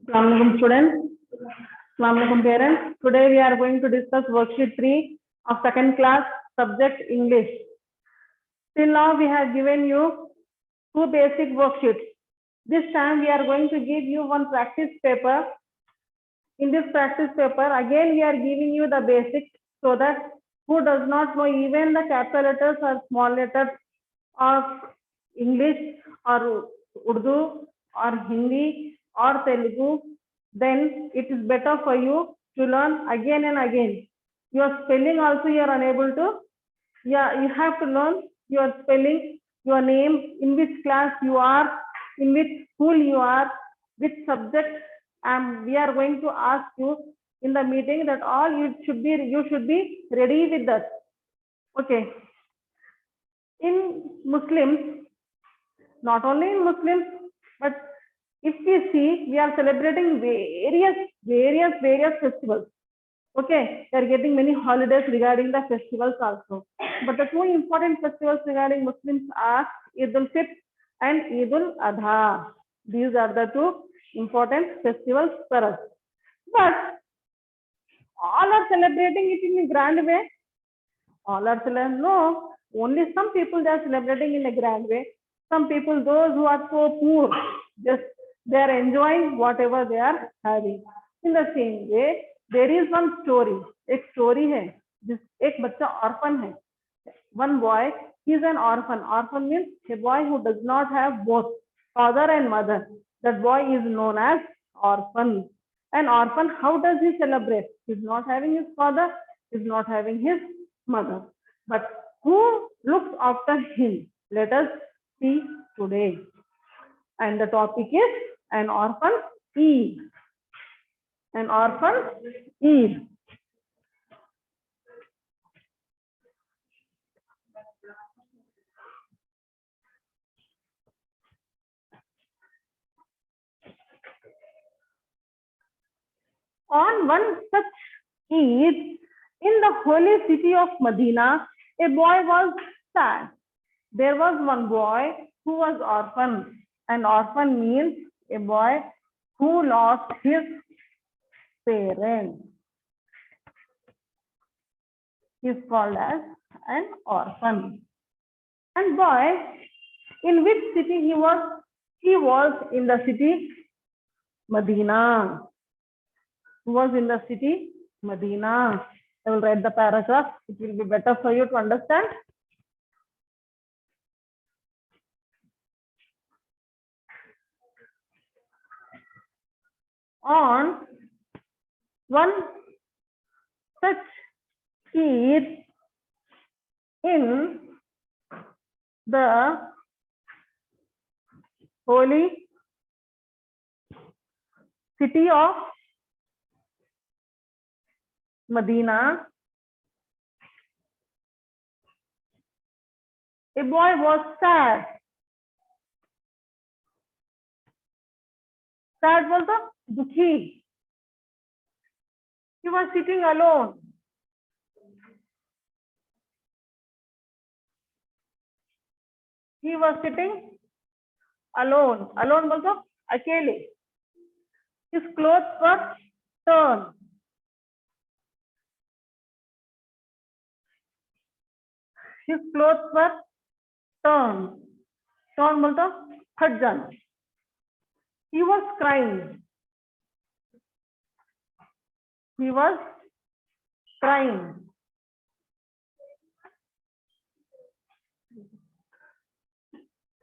Assalamu alaikum students. Assalamu alaikum parents. Today we are going to discuss worksheet 3 of second class subject English. Till now we have given you two basic worksheets. This time we are going to give you one practice paper. In this practice paper again we are giving you the basics so that who does not know even the capital letters or small letters of English or Urdu or Hindi or Telugu, then it is better for you to learn again and again. Your spelling also you are unable to, you have to learn your spelling, your name, in which class you are, in which school you are, which subject, and we are going to ask you in the meeting that all you should be ready with that. Okay. In Muslims, not only in Muslims, but if we see, we are celebrating various festivals. Okay, they are getting many holidays regarding the festivals also. But the two important festivals regarding Muslims are Eid al-Fitr and Eid al-Adha. These are the two important festivals for us. But all are celebrating it in a grand way. All are celebrating, no, only some people they are celebrating in a grand way. Some people, those who are so poor, just they are enjoying whatever they are having. In the same way, there is one story. एक story है, जिस एक बच्चा orphan है. One boy, he is an orphan. Orphan means a boy who does not have both father and mother. That boy is known as orphan. An orphan, how does he celebrate? He is not having his father, he is not having his mother. But who looks after him? Let us see today. And the topic is an orphan Eid. An orphan Eid. On one such Eid, in the holy city of Medina, a boy was sad. There was one boy who was orphan. An orphan means a boy who lost his parents. He is called as an orphan. And boy, in which city he was? He was in the city Medina. He was in the city Medina. I will write the paragraph. It will be better for you to understand. On one such Eid in the holy city of Medina, a boy was sad. Sad was the dukhi. He was sitting alone. He was sitting alone. Alone was the akele. His clothes were torn. His clothes were torn. Torn was the फट जाना. He was crying. He was crying.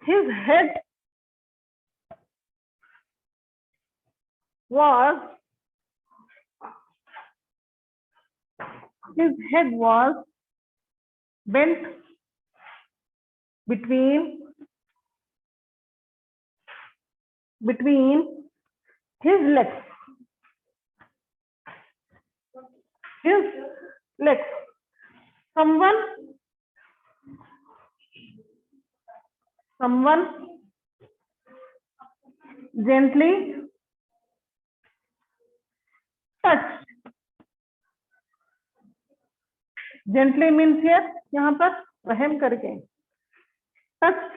His head was bent between his legs. His legs. Someone gently touched. Gently means here, यहाँ पर रहम करके. Touched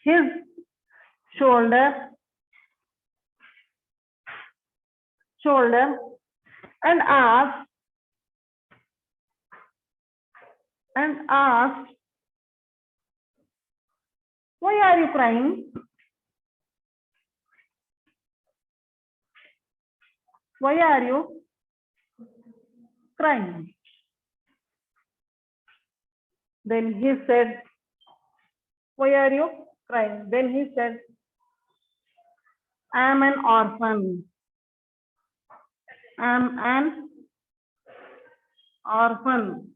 his shoulder shoulder and asked, why are you crying? Why are you crying? Then he said, why are you crying? Then he said, I am an orphan. I am an orphan.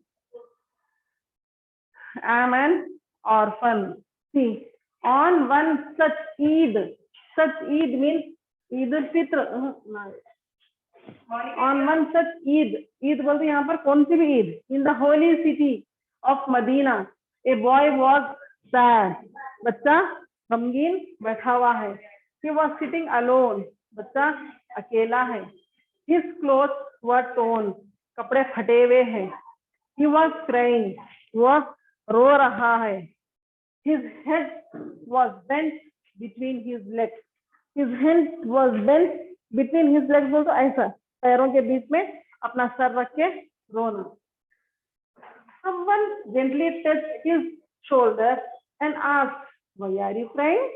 I am an orphan. See, on one such Eid means Eid al-Fitr. On one such Eid बोलते यहाँ पर कौन सी भी Eid? In the holy city of Medina, a boy was sad. बच्चा गमगीन बैठा हुआ है. He was sitting alone. बच्चा अकेला है. His clothes were torn. कपड़े फटे हुए हैं. He was crying. वह रो रहा है. His head was bent between his legs. His head was bent between his legs. बोल तो ऐसा पैरों के बीच में अपना सर रख के रोना. Someone gently touched his shoulder and asked, why are you crying?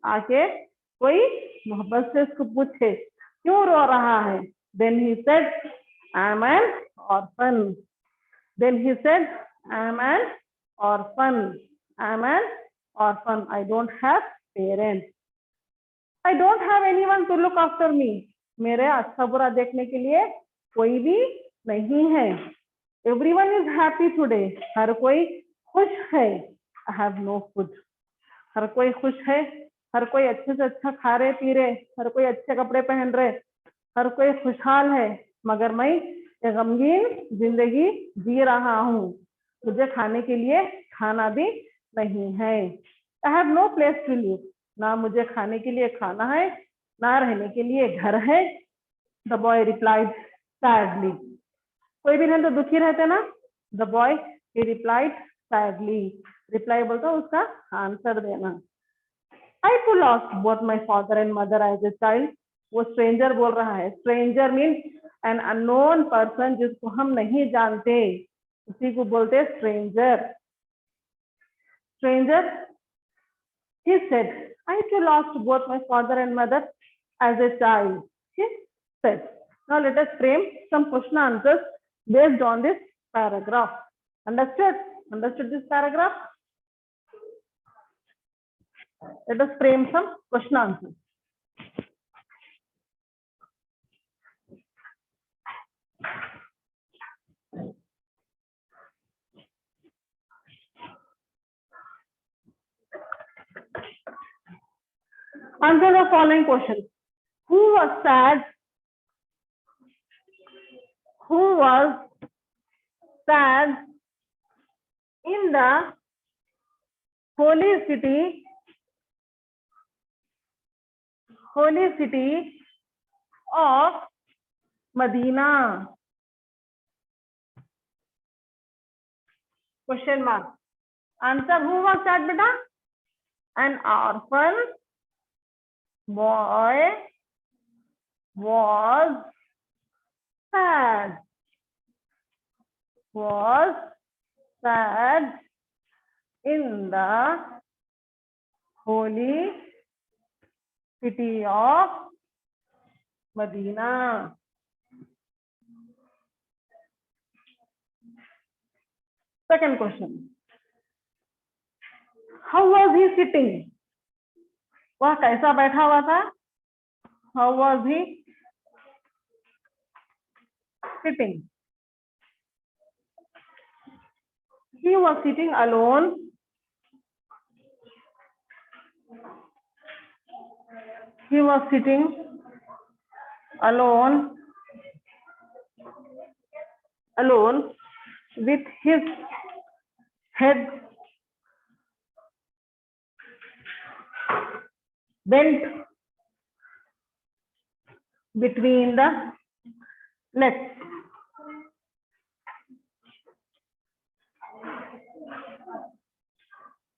आके कोई मोहब्बत से उसको पूछे क्यों रो रहा है? Then he said, I am an orphan. Then he said, I am an orphan. I am an orphan. I don't have parents. I don't have anyone to look after me. मेरे अच्छा बुरा देखने के लिए कोई भी नहीं है. Everyone is happy today. हर कोई खुश है. I have no food. हर कोई खुश है. हर कोई अच्छे से अच्छा खा रहे पी रहे. हर कोई अच्छे कपड़े पहन रहे. हर कोई खुशहाल है. मगर मैं एक गमगीन जिंदगी जी रहा हूँ. मुझे खाने के लिए खाना भी नहीं है. I have no place to live. ना मुझे खाने के लिए खाना है, ना रहने के लिए घर है. The boy replied sadly. कोई भी रहने तो दुखी रहते ना. The boy he replied sadly. Reply बोलता उसका आंसर देना. I too lost both my father and mother as a child. वो stranger बोल रहा है. Stranger means an unknown person जिसको हम नहीं जानते, उसी को बोलते stranger. Stranger, he said, I too lost both my father and mother as a child. He said. Now let us frame some question answers based on this paragraph. Understood? Understood this paragraph? Let us frame some question answers. Answer the following questions. Who was sad? Who was sad in the holy city of Medina? Question mark. Answer. Who was sad, beta? An orphan boy was sad. Was sad in the holy city of Medina. Second question. How was he sitting? वह कैसा बैठा हुआ था? How was he sitting? He was sitting alone. He was sitting alone with his head bent between the legs.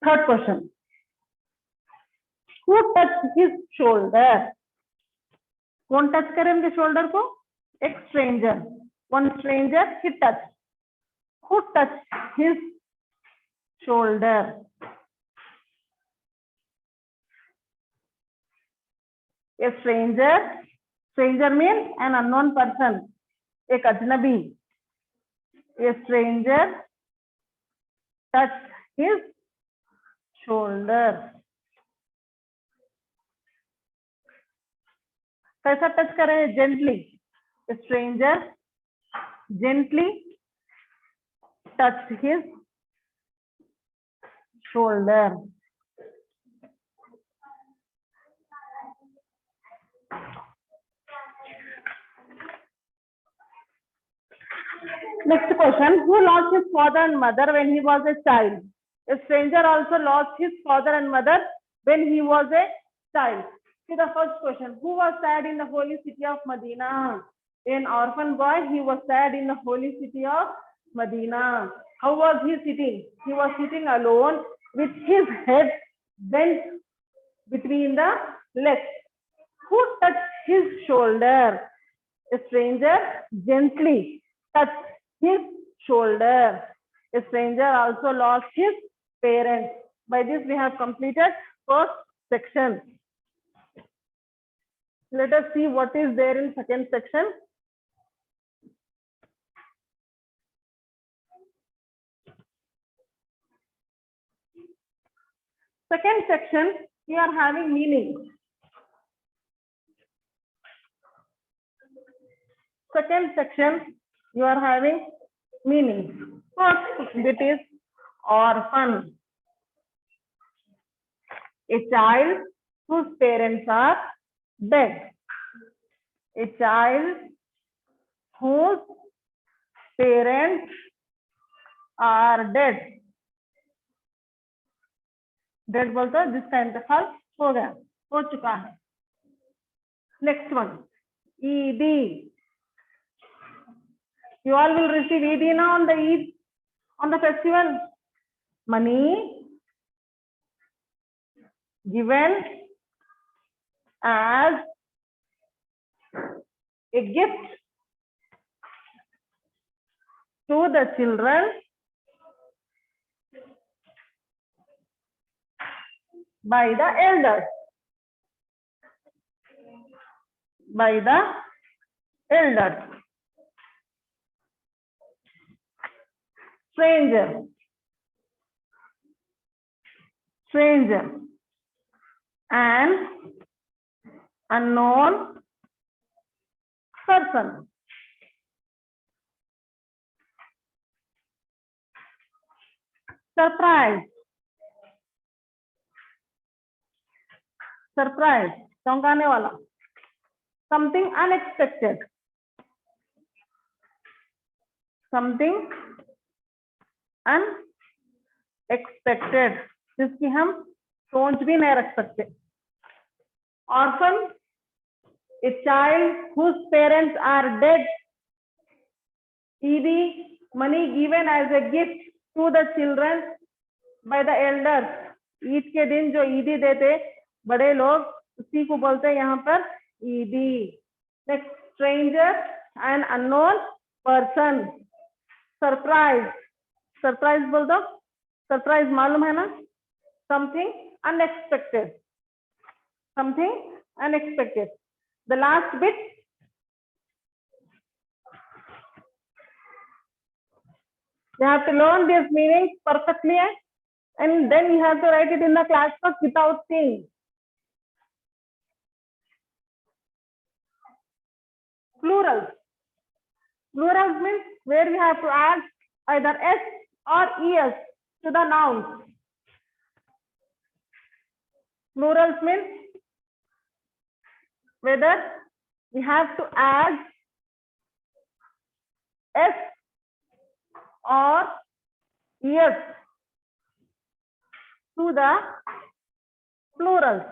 Third question. Who touched his shoulder? कौन touch करे उनके shoulder को? एक stranger. One stranger he touch. Who touch his shoulder? A stranger. Stranger means an unknown person. एक अजनबी. A stranger touched his shoulder. कैसा touch करे? Gently. A stranger gently touched his shoulder. Next question. Who lost his father and mother when he was a child? A stranger also lost his father and mother when he was a child. See the first question. Who was sad in the holy city of Medina? An orphan boy, he was sad in the holy city of Medina. How was he sitting? He was sitting alone with his head bent between the legs. Who touched his shoulder? A stranger gently touched his shoulder. A stranger also lost his parents. By this we have completed first section. Let us see what is there in second section. Second section, we are having meaning. Second section, you are having meaning. First bit is orphan. A child whose parents are dead. A child whose parents are dead. Dead बोलते हैं जिसका इंतकाल हो गया, हो चुका है. Next one, ED. You all will receive ED now on the Eid, on the festival. Money given as a gift to the children by the elders. By the elders. Stranger. Stranger. An unknown person. Surprise. Surprise. चौंकाने वाला. Something unexpected. Something unexpected. जिसकी हम सोच भी नहीं रख सकते. Orphan, a child whose parents are dead. ED, money given as a gift to the children by the elders. Eid के दिन जो ईदी देते बड़े लोग, उसी को बोलते हैं यहाँ पर ईदी. Next, stranger and unknown person. Surprise. Surprise बोल दो. Surprise मालूम है ना? Something unexpected. Something unexpected. The last bit. You have to learn these meanings perfectly, and then you have to write it in the class book without seeing. Plurals. Plurals means where we have to add either s or es to the nouns. Plurals means whether we have to add s or es to the plurals,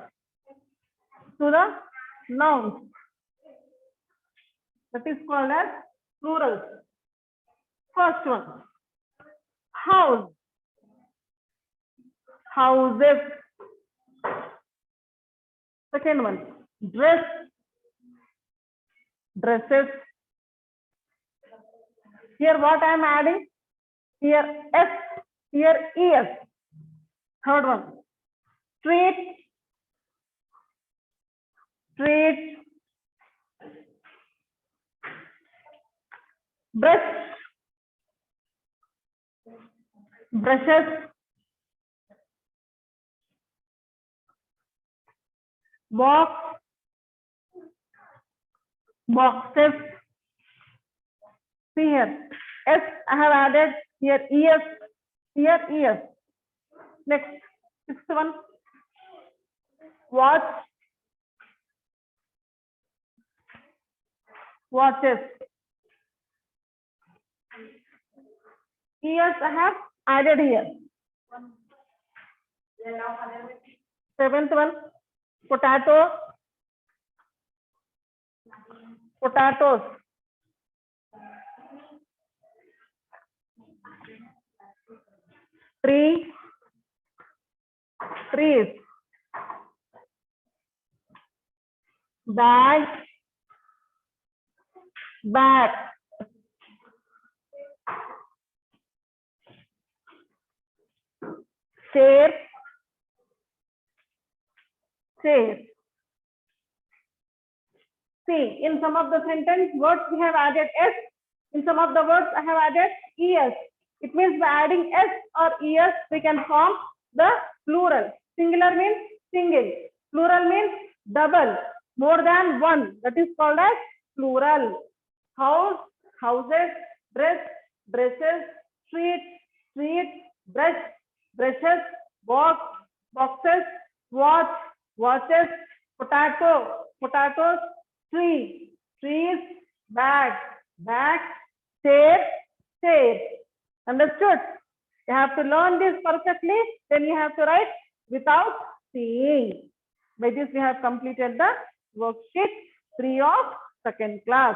to the nouns. That is called as plurals. First one, house. Houses. Second one, dress. dresses. Here what I am adding? Here S, here ES. Third one. Street, street, brush, brushes, box, boxes. See here, S I have added, here ES, here ES. Next, sixth one, watch, watches. ES I have added here. Seventh one, potato, potatoes. Tree, trees. Bag, bag. Chair, chair. See, in some of the sentence words we have added S. In some of the words I have added ES. It means by adding S or ES, we can form the plural. Singular means single. Plural means double. More than one. That is called as plural. House, houses, dress, dresses, street, street, brush, brushes, box, boxes, watch, watches, potato, potatoes, tree, trees, bag, bag, chair, chair. Understood? You have to learn this perfectly, then you have to write without seeing. By this we have completed the worksheet 3 of second class.